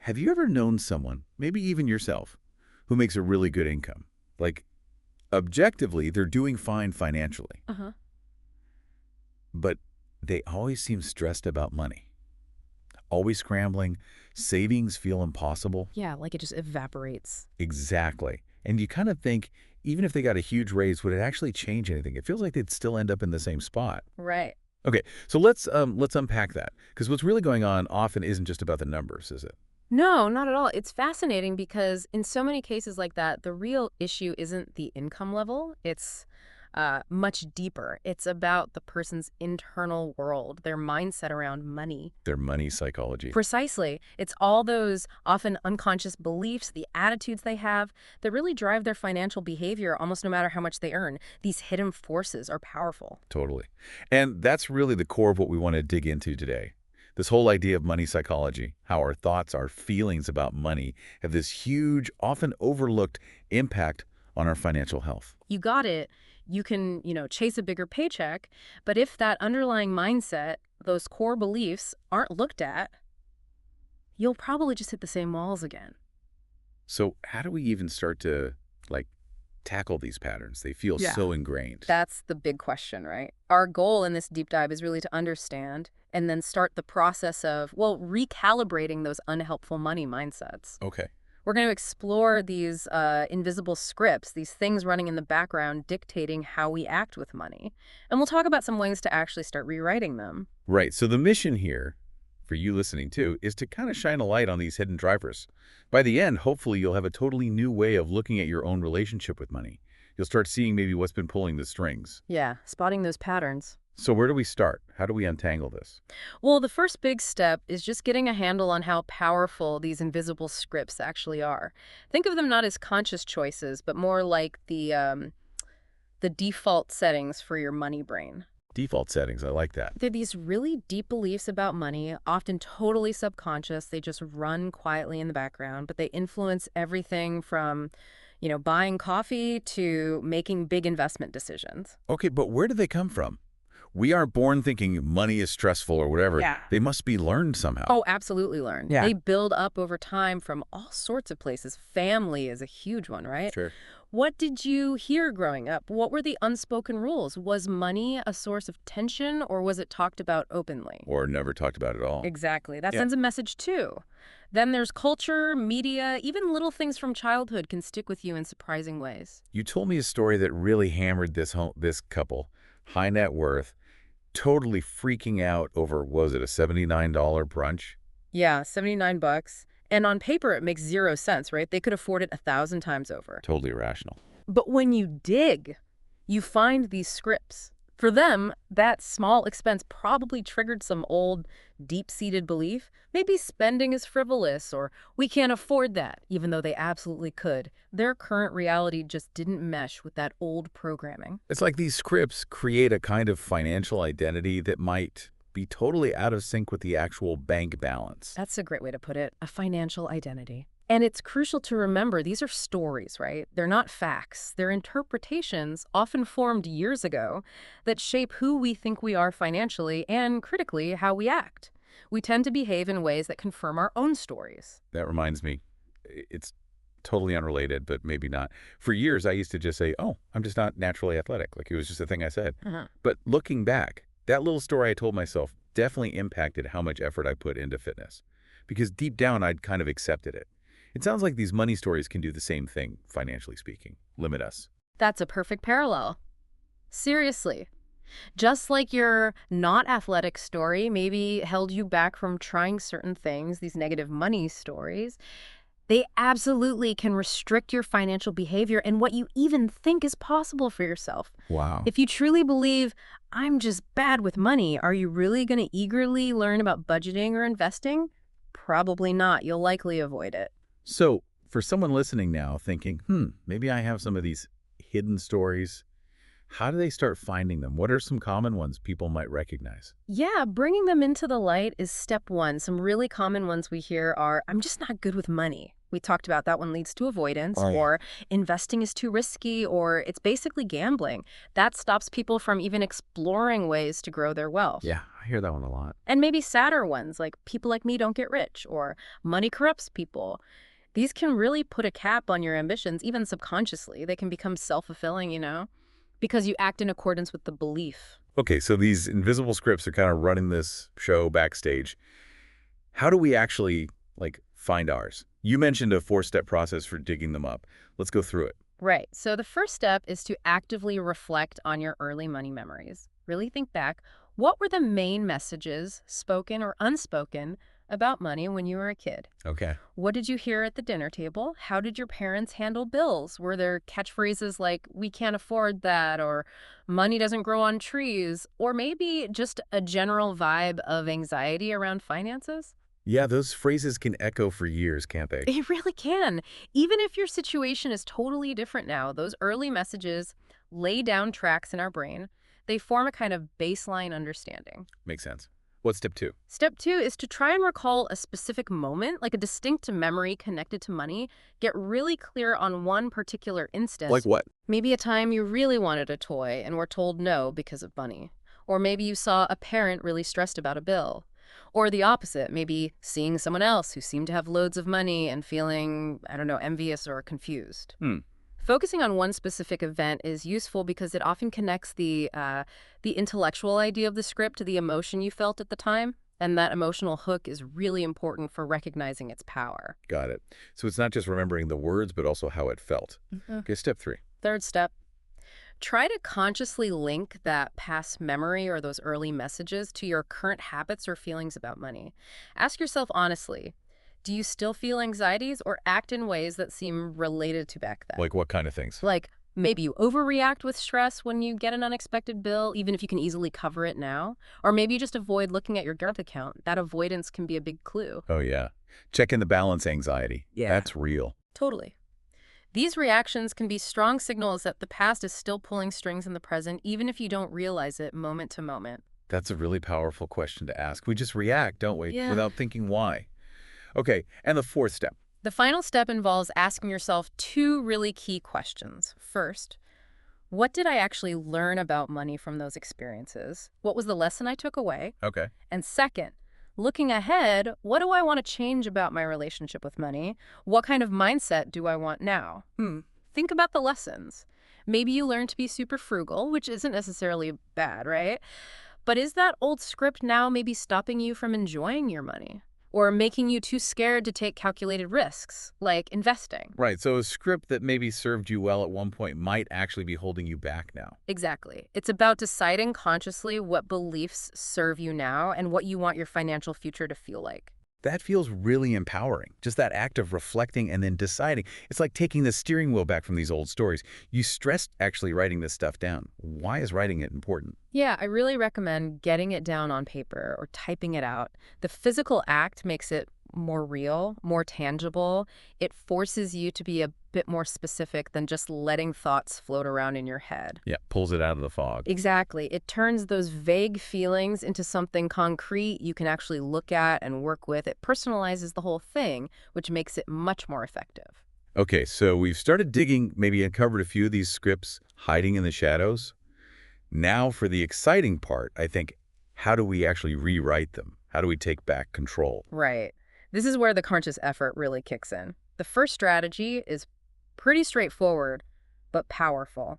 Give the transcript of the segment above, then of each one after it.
Have you ever known someone, maybe even yourself, who makes a really good income? Like, objectively, they're doing fine financially, Uh-huh. but they always seem stressed about money. Always scrambling, savings feel impossible. Yeah, like it just evaporates. Exactly. And you kind of think, even if they got a huge raise, would it actually change anything? It feels like they'd still end up in the same spot. Right. Okay, so let's unpack that, because what's really going on often isn't just about the numbers, is it? No, not at all. It's fascinating because in so many cases like that, the real issue isn't the income level. It's much deeper. It's about the person's internal world, their mindset around money. Their money psychology. Precisely. It's all those often unconscious beliefs, the attitudes they have that really drive their financial behavior almost no matter how much they earn. These hidden forces are powerful. Totally. And that's really the core of what we want to dig into today. This whole idea of money psychology, how our thoughts, our feelings about money have this huge, often overlooked impact on our financial health. You got it. You can, chase a bigger paycheck, but if that underlying mindset, those core beliefs aren't looked at, you'll probably just hit the same walls again. So how do we even start to, like, tackle these patterns? They feel Yeah. so ingrained. That's the big question, right? Our goal in this deep dive is really to understand and then start the process of, well, recalibrating those unhelpful money mindsets. Okay. We're going to explore these invisible scripts, these things running in the background dictating how we act with money. And we'll talk about some ways to actually start rewriting them. Right. So the mission here, for you listening too, is to kind of shine a light on these hidden drivers. By the end, hopefully you'll have a totally new way of looking at your own relationship with money. You'll start seeing maybe what's been pulling the strings. Yeah, spotting those patterns. So where do we start? How do we untangle this? Well, the first big step is just getting a handle on how powerful these invisible scripts actually are. Think of them not as conscious choices, but more like the default settings for your money brain. Default settings, I like that. They're these really deep beliefs about money, often totally subconscious. They just run quietly in the background, but they influence everything from, buying coffee to making big investment decisions. Okay, but where do they come from? We aren't born thinking money is stressful or whatever. Yeah. They must be learned somehow. Oh, absolutely learn. Yeah. They build up over time from all sorts of places. Family is a huge one, right? Sure. What did you hear growing up? What were the unspoken rules? Was money a source of tension or was it talked about openly? Or never talked about at all. Exactly. That Yeah. sends a message too. Then there's culture, media, even little things from childhood can stick with you in surprising ways. You told me a story that really hammered this couple, high net worth, totally freaking out over, was it a $79 brunch? Yeah, 79 bucks. And on paper, it makes zero sense, right? They could afford it 1,000 times over. Totally irrational. But when you dig, you find these scripts. For them, that small expense probably triggered some old, deep-seated belief. Maybe spending is frivolous or we can't afford that, even though they absolutely could. Their current reality just didn't mesh with that old programming. It's like these scripts create a kind of financial identity that might be totally out of sync with the actual bank balance. That's a great way to put it, a financial identity. And it's crucial to remember these are stories, right? They're not facts. They're interpretations, often formed years ago, that shape who we think we are financially and, critically, how we act. We tend to behave in ways that confirm our own stories. That reminds me, it's totally unrelated, but maybe not. For years, I used to just say, oh, I'm just not naturally athletic. Like it was just a thing I said. But looking back, that little story I told myself definitely impacted how much effort I put into fitness. Because deep down, I'd kind of accepted it. It sounds like these money stories can do the same thing, financially speaking, limit us. That's a perfect parallel. Seriously. Just like your not athletic story maybe held you back from trying certain things, these negative money stories, they absolutely can restrict your financial behavior and what you even think is possible for yourself. Wow. If you truly believe, I'm just bad with money, are you really going to eagerly learn about budgeting or investing? Probably not. You'll likely avoid it. So for someone listening now thinking, maybe I have some of these hidden stories, how do they start finding them? What are some common ones people might recognize? Yeah, bringing them into the light is step one. Some really common ones we hear are, I'm just not good with money, We talked about that one leads to avoidance, Right. or investing is too risky, or it's basically gambling. That stops people from even exploring ways to grow their wealth. Yeah, I hear that one a lot. And maybe sadder ones, like people like me don't get rich, or money corrupts people. These can really put a cap on your ambitions, even subconsciously. They can become self-fulfilling, because you act in accordance with the belief. Okay, so these invisible scripts are kind of running this show backstage. How do we actually, like, find ours? You mentioned a 4-step process for digging them up. Let's go through it. Right. So the first step is to actively reflect on your early money memories. Really think back. What were the main messages, spoken or unspoken, about money when you were a kid? Okay. What did you hear at the dinner table? How did your parents handle bills? Were there catchphrases like, we can't afford that, or money doesn't grow on trees, or maybe just a general vibe of anxiety around finances? Yeah, those phrases can echo for years, can't they? It really can. Even if your situation is totally different now, those early messages lay down tracks in our brain. They form a kind of baseline understanding. Makes sense. What's step 2? Step 2 is to try and recall a specific moment, like a distinct memory connected to money. Get really clear on one particular Like instance. what? Maybe a time you really wanted a toy and were told no because of money. Or maybe you saw a parent really stressed about a bill. Or the opposite, maybe seeing someone else who seemed to have loads of money and feeling, I don't know, envious or confused. Hmm. Focusing on one specific event is useful because it often connects the intellectual idea of the script to the emotion you felt at the time. And that emotional hook is really important for recognizing its power. Got it. So it's not just remembering the words, but also how it felt. Okay, step 3. Third step, try to consciously link that past memory or those early messages to your current habits or feelings about money. Ask yourself honestly, do you still feel anxieties or act in ways that seem related to back then? Like what kind of things? Like maybe you overreact with stress when you get an unexpected bill, even if you can easily cover it now. Or maybe you just avoid looking at your bank account. That avoidance can be a big clue. Oh, yeah. Checking the balance anxiety. Yeah. That's real. Totally. These reactions can be strong signals that the past is still pulling strings in the present, even if you don't realize it moment to moment. That's a really powerful question to ask. We just react, don't we? Yeah. Without thinking why. Okay, and the 4th step. The final step involves asking yourself 2 really key questions. First, what did I actually learn about money from those experiences? What was the lesson I took away? Okay. And second, looking ahead, what do I want to change about my relationship with money? What kind of mindset do I want now? Think about the lessons. Maybe you learned to be super frugal, which isn't necessarily bad, right? But is that old script now maybe stopping you from enjoying your money? Or making you too scared to take calculated risks, like investing? Right, so a script that maybe served you well at one point might actually be holding you back now. Exactly. It's about deciding consciously what beliefs serve you now and what you want your financial future to feel like. That feels really empowering. Just that act of reflecting and then deciding. It's like taking the steering wheel back from these old stories. You stressed actually writing this stuff down. Why is writing it important? Yeah, I really recommend getting it down on paper or typing it out. The physical act makes it more real, more tangible. It forces you to be a bit more specific than just letting thoughts float around in your head. Yeah, pulls it out of the fog. Exactly. It turns those vague feelings into something concrete you can actually look at and work with. It personalizes the whole thing, which makes it much more effective. Okay, so we've started digging, maybe uncovered a few of these scripts hiding in the shadows. Now for the exciting part, I think, how do we actually rewrite them? How do we take back control? Right. This is where the conscious effort really kicks in. The first strategy is pretty straightforward, but powerful.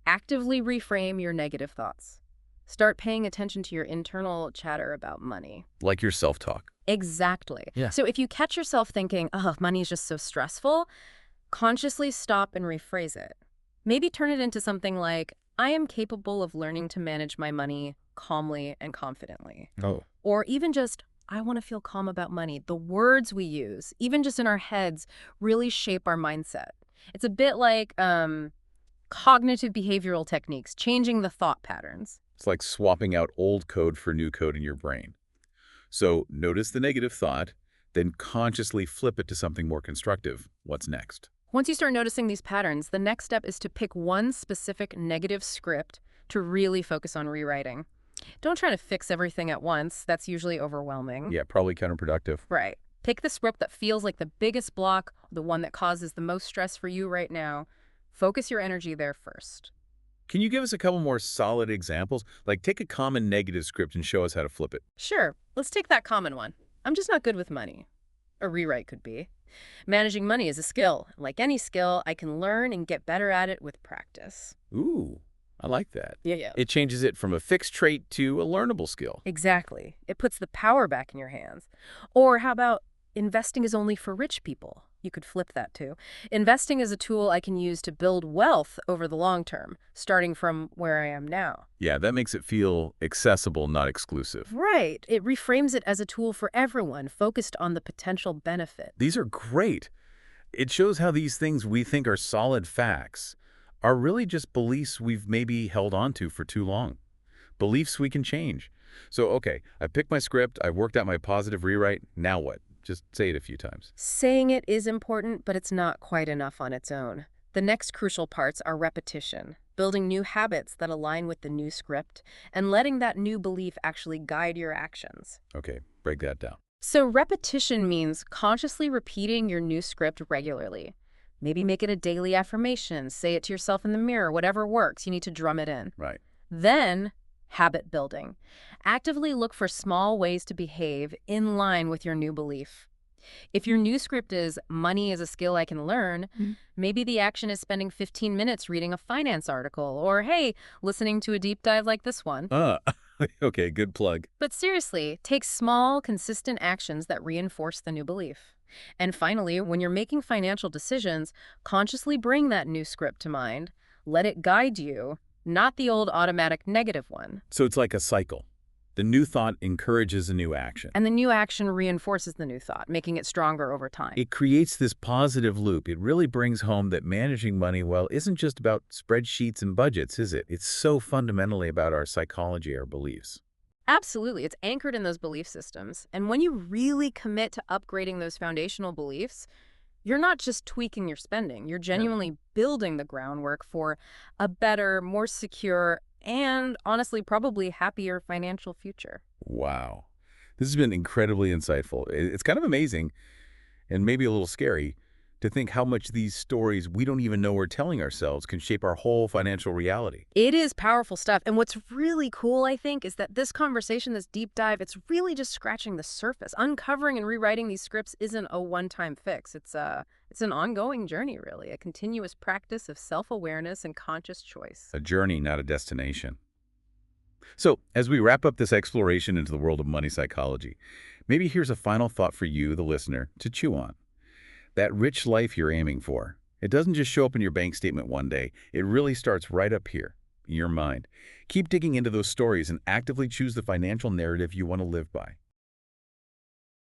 Actively reframe your negative thoughts. Start paying attention to your internal chatter about money. Like your self-talk. Exactly. Yeah. So if you catch yourself thinking, oh, money is just so stressful, consciously stop and rephrase it. Maybe turn it into something like, I am capable of learning to manage my money calmly and confidently. Oh. Or even just, I want to feel calm about money. The words we use, even just in our heads, really shape our mindset. It's a bit like cognitive behavioral techniques, changing the thought patterns. It's like swapping out old code for new code in your brain. So notice the negative thought, then consciously flip it to something more constructive. What's next? Once you start noticing these patterns, the next step is to pick one specific negative script to really focus on rewriting. Don't try to fix everything at once. That's usually overwhelming. Yeah, probably counterproductive. Right. Pick the script that feels like the biggest block, the one that causes the most stress for you right now. Focus your energy there first. Can you give us a couple more solid examples? Like take a common negative script and show us how to flip it. Sure, let's take that common one. I'm just not good with money. A rewrite could be: managing money is a skill. Like any skill, I can learn and get better at it with practice. Ooh, I like that. Yeah. It changes it from a fixed trait to a learnable skill. Exactly. It puts the power back in your hands. Or how about investing is only for rich people? You could flip that too. Investing is a tool I can use to build wealth over the long term, starting from where I am now. Yeah, that makes it feel accessible, not exclusive. Right. It reframes it as a tool for everyone, focused on the potential benefit. These are great. It shows how these things we think are solid facts are really just beliefs we've maybe held on to for too long. Beliefs we can change. So, okay, I picked my script, I worked out my positive rewrite, now what? Just say it a few times. Saying it is important, but it's not quite enough on its own. The next crucial parts are repetition, building new habits that align with the new script, and letting that new belief actually guide your actions. Okay, break that down. So repetition means consciously repeating your new script regularly. Maybe make it a daily affirmation, say it to yourself in the mirror, whatever works. You need to drum it in. Right. Then, habit building. Actively look for small ways to behave in line with your new belief. If your new script is money is a skill I can learn, maybe the action is spending 15 minutes reading a finance article, or hey, listening to a deep dive like this one. Okay, good plug. But seriously, take small, consistent actions that reinforce the new belief. And finally, when you're making financial decisions, consciously bring that new script to mind. Let it guide you, not the old automatic negative one. So it's like a cycle. The new thought encourages a new action. And the new action reinforces the new thought, making it stronger over time. It creates this positive loop. It really brings home that managing money well isn't just about spreadsheets and budgets, is it? It's so fundamentally about our psychology, our beliefs. Absolutely. It's anchored in those belief systems. And when you really commit to upgrading those foundational beliefs, you're not just tweaking your spending. You're genuinely building the groundwork for a better, more secure, and honestly, probably happier financial future. Wow. This has been incredibly insightful. It's kind of amazing and maybe a little scary to think how much these stories we don't even know we're telling ourselves can shape our whole financial reality. It is powerful stuff. And what's really cool, I think, is that this conversation, this deep dive, it's really just scratching the surface. Uncovering and rewriting these scripts isn't a one-time fix. It's an ongoing journey, really, a continuous practice of self-awareness and conscious choice. A journey, not a destination. So, as we wrap up this exploration into the world of money psychology, maybe here's a final thought for you, the listener, to chew on. That rich life you're aiming for, it doesn't just show up in your bank statement one day. It really starts right up here, in your mind. Keep digging into those stories and actively choose the financial narrative you want to live by.